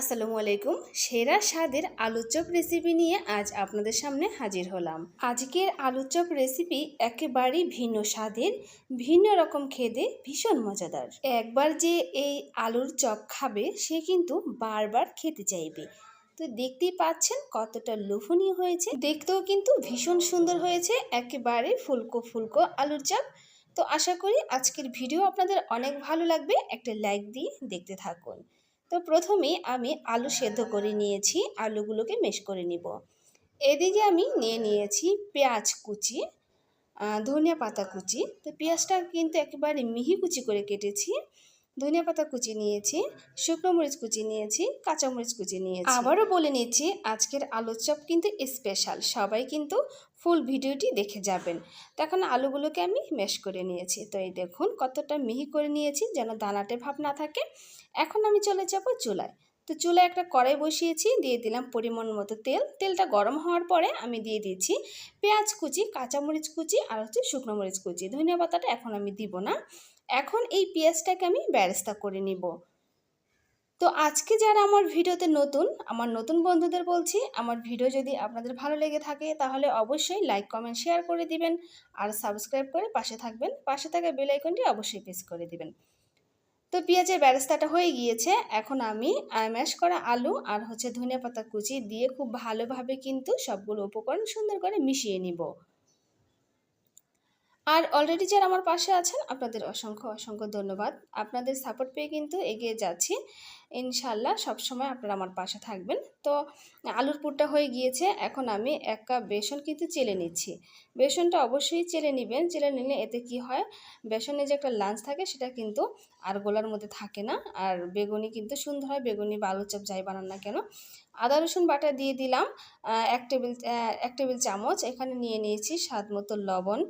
আসসালামু আলাইকুম। সেরা স্বাদের আলুর চপ রেসিপি নিয়ে আজ আপনাদের সামনে হাজির হলাম। আজকের আলুর চপ রেসিপি একেবারেই ভিন্ন স্বাদের, ভিন্ন রকম খেতে ভীষণ মজাদার। একবার যে এই আলুর চপ খাবে সে কিন্তু বারবার খেতে চাইবে। তো দেখতেই পাচ্ছেন কতটা লোভনীয় হয়েছে, দেখতেও কিন্তু ভীষণ সুন্দর হয়েছে, একেবারে ফুলকো ফুলকো আলুর চপ। তো আশা করি আজকের ভিডিও আপনাদের অনেক ভালো লাগবে, একটা লাইক দিয়ে দেখতে থাকুন। তো প্রথমে আমি আলু সেদ্ধ করে নিয়েছি, আলুগুলোকে মেশ করে নিব। এদিকে আমি নিয়ে নিয়েছি পেঁয়াজ কুচি, ধনিয়া পাতা কুচি। তো পেঁয়াজটা কিন্তু একেবারে মিহি কুচি করে কেটেছি, ধনিয়া পাতা কুচি নিয়েছি, শুকনো মরিচ কুচি নিয়েছি, কাঁচামরিচ কুচি নিয়েছি। আবারও বলে নিচ্ছি, আজকের আলুর চপ কিন্তু স্পেশাল, সবাই কিন্তু ফুল ভিডিওটি দেখে যাবেন। তো এখন আলুগুলোকে আমি ম্যাশ করে নিয়েছি। তো এই দেখুন কতটা মিহি করে নিয়েছি, যেন দানাটে ভাব না থাকে। এখন আমি চলে যাব চুলায়। তো চুলায় একটা কড়াই বসিয়েছি, দিয়ে দিলাম পরিমাণ মতো তেল। তেলটা গরম হওয়ার পরে আমি দিয়ে দিচ্ছি পেঁয়াজ কুচি, কাঁচামরিচ কুচি আর শুকনো মরিচ কুচি। ধনিয়া পাতাটা এখন আমি দিব না। এখন এই পেঁয়াজটাকে আমি বেরেস্তা করে নিব। তো আজকে যারা আমার ভিডিওতে নতুন, আমার নতুন বন্ধুদের বলছি, আমার ভিডিও যদি আপনাদের ভালো লেগে থাকে তাহলে অবশ্যই লাইক কমেন্ট শেয়ার করে দিবেন আর সাবস্ক্রাইব করে পাশে থাকবেন। পাশে থাকা বেল আইকনটি অবশ্যই প্রেস করে দিবেন। তো পেঁয়াজের বেরেস্তাটা হয়ে গিয়েছে। এখন আমি ম্যাশ করা আলু আর ধনিয়া পাতা কুচি দিয়ে খুব ভালোভাবে কিন্তু সবগুলো উপকরণ সুন্দর করে মিশিয়ে নিব। আর অলরেডি যারা আমার পাশে আছেন আপনাদের অসংখ্য অসংখ্য ধন্যবাদ। আপনাদের সাপোর্ট পেয়ে কিন্তু এগিয়ে যাচ্ছি। ইনশাআল্লাহ সবসময় আপনারা আমার পাশে থাকবেন। তো আলুর পুরটা হয়ে গিয়েছে। এখন আমি 1 কাপ বেসন কিন্তু চেলে নিচ্ছি। বেসনটা অবশ্যই চেলে নেবেন। চেলে নিলে এতে কি হয়, বেসনে যে একটা লাঞ্চ থাকে সেটা কিন্তু আর গোলার মধ্যে থাকে না। আর বেগুনি কিন্তু সুন্দর হয়, বেগুনি বা আলুর চপ যাই বানান না কেন। আদা রসুন বাটা দিয়ে দিলাম 1 টেবিল চামচ। এখানে নিয়ে নিয়েছি স্বাদ মতো লবণ,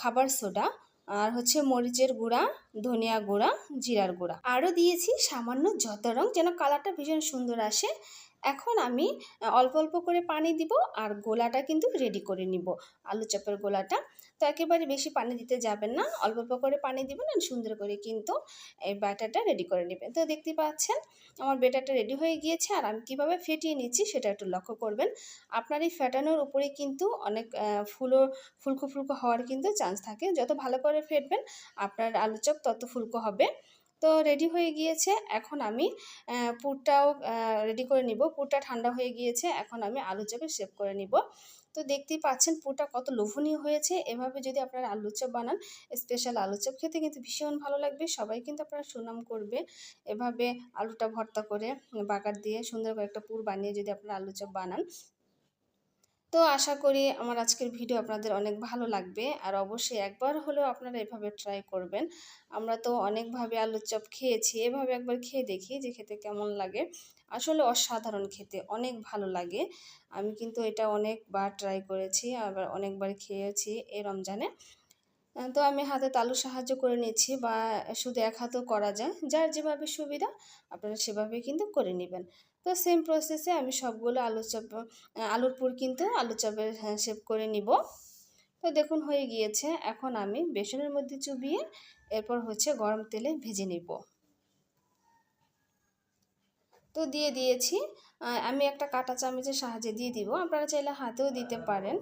খাবার সোডা আর মরিচের গুঁড়া, ধনিয়া গুঁড়া, জিরার গুঁড়া। আরও দিয়েছি সামান্য যত রং, যেন কালারটা ভীষণ সুন্দর আসে। এখন আমি অল্প অল্প করে পানি দিব আর গোলাটা কিন্তু রেডি করে নিব, আলু চপের গোলাটা। তো একেবারে বেশি পানি দিতে যাবেন না, অল্প অল্প করে পানি দিবেন আর সুন্দর করে কিন্তু এই ব্যাটারটা রেডি করে নেবেন। তো দেখতে পাচ্ছেন আমার ব্যাটারটা রেডি হয়ে গিয়েছে। আর আমি কীভাবে ফেটিয়ে নিচ্ছি সেটা একটু লক্ষ্য করবেন। আপনার এই ফেটানোর উপরে কিন্তু অনেক ফুলকো ফুলকো হওয়ার কিন্তু চান্স থাকে। যত ভালো করে ফেটবেন আপনার আলু চপ তত ফুলকো হবে। তো রেডি হয়ে গিয়েছে। এখন আমি পুরটাও রেডি করে নিব। পুরটা ঠান্ডা হয়ে গিয়েছে, এখন আমি আলু চপে শেপ করে নিব। তো দেখতেই পাচ্ছেন পুরটা কত লোভনীয় হয়েছে। এভাবে যদি আপনারা আলু চপ বানান, স্পেশাল আলু চপ খেতে কিন্তু ভীষণ ভালো লাগবে, সবাই কিন্তু আপনারা সুনাম করবে। এভাবে আলুটা ভর্তা করে বাগার দিয়ে সুন্দর করে একটা পুর বানিয়ে যদি আপনারা আলু চপ বানান, তো আশা করি আমার আজকের ভিডিও আপনাদের অনেক ভালো লাগবে। আর অবশ্যই একবার হলেও আপনারা এভাবে ট্রাই করবেন। আমরা তো অনেকভাবে আলুর চপ খেয়েছি, এভাবে একবার খেয়ে দেখি যে খেতে কেমন লাগে। আসলে অসাধারণ খেতে, অনেক ভালো লাগে। আমি কিন্তু এটা অনেকবার ট্রাই করেছি, আবার অনেকবার খেয়েছি এই রমজানে। তো আমি হাতে তালুর সাহায্য করে নিচ্ছি, বা শুধু এক হাতেও করা যায়, যার যেভাবে সুবিধা আপনারা সেভাবে কিন্তু করে নেবেন। তো সেম প্রসেসে আমি সবগুলো আলুর পুর কিন্তু আলু চপের শেপ করে নিব। তো দেখুন হয়ে গিয়েছে। এখন আমি বেসনের মধ্যে চুবিয়ে এরপর গরম তেলে ভেজে নিব। তো দিয়ে দিয়েছি। আমি একটা কাঁটা চামচের সাহায্যে দিয়ে দিব, আপনারা চাইলে হাতেও দিতে পারেন।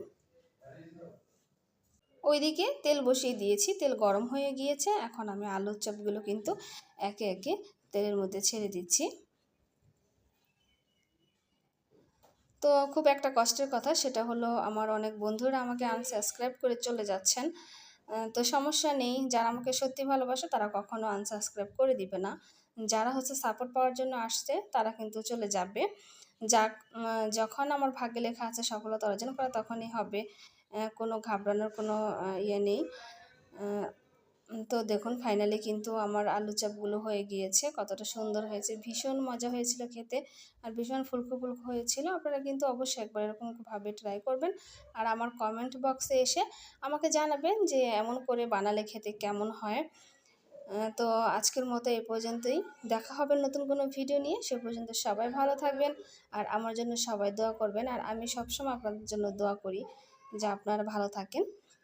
ওইদিকে তেল বসিয়ে দিয়েছি, তেল গরম হয়ে গিয়েছে। এখন আমি আলুর চপগুলো কিন্তু একে একে তেলের মধ্যে ছেড়ে দিচ্ছি। তো খুব একটা কষ্টের কথা, সেটা হলো আমার অনেক বন্ধুরা আমাকে আনসাবস্ক্রাইব করে চলে যাচ্ছেন। তো সমস্যা নেই, যারা আমাকে সত্যি ভালোবাসে তারা কখনো আনসাবস্ক্রাইব করে দিবে না। যারা সাপোর্ট পাওয়ার জন্য আসছে তারা কিন্তু চলে যাবে। যাক, যখন আমার ভাগ্যে লেখা আছে সফলতা অর্জন করা তখনই হবে, কোনো ঘাবড়ানোর কোনো ইয়ে নেই। তো দেখুন ফাইনালি কিন্তু আমার আলু চপগুলো হয়ে গিয়েছে, কতটা সুন্দর হয়েছে, ভীষণ মজা হয়েছিল খেতে আর ভীষণ ফুলকো ফুলকো হয়েছিল। আপনারা কিন্তু অবশ্যই একবার এরকমভাবে ট্রাই করবেন আর আমার কমেন্ট বক্সে এসে আমাকে জানাবেন যে এমন করে বানালে খেতে কেমন হয়। তো আজকের মতো এই পর্যন্তই, দেখা হবে নতুন কোনো ভিডিও নিয়ে। সে পর্যন্ত সবাই ভালো থাকবেন আর আমার জন্য সবাই দোয়া করবেন। আর আমি সবসময় আপনাদের জন্য দোয়া করি যে আপনারা ভালো থাকেন,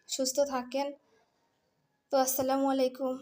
সুস্থ থাকেন। তো আসসালামু আলাইকুম।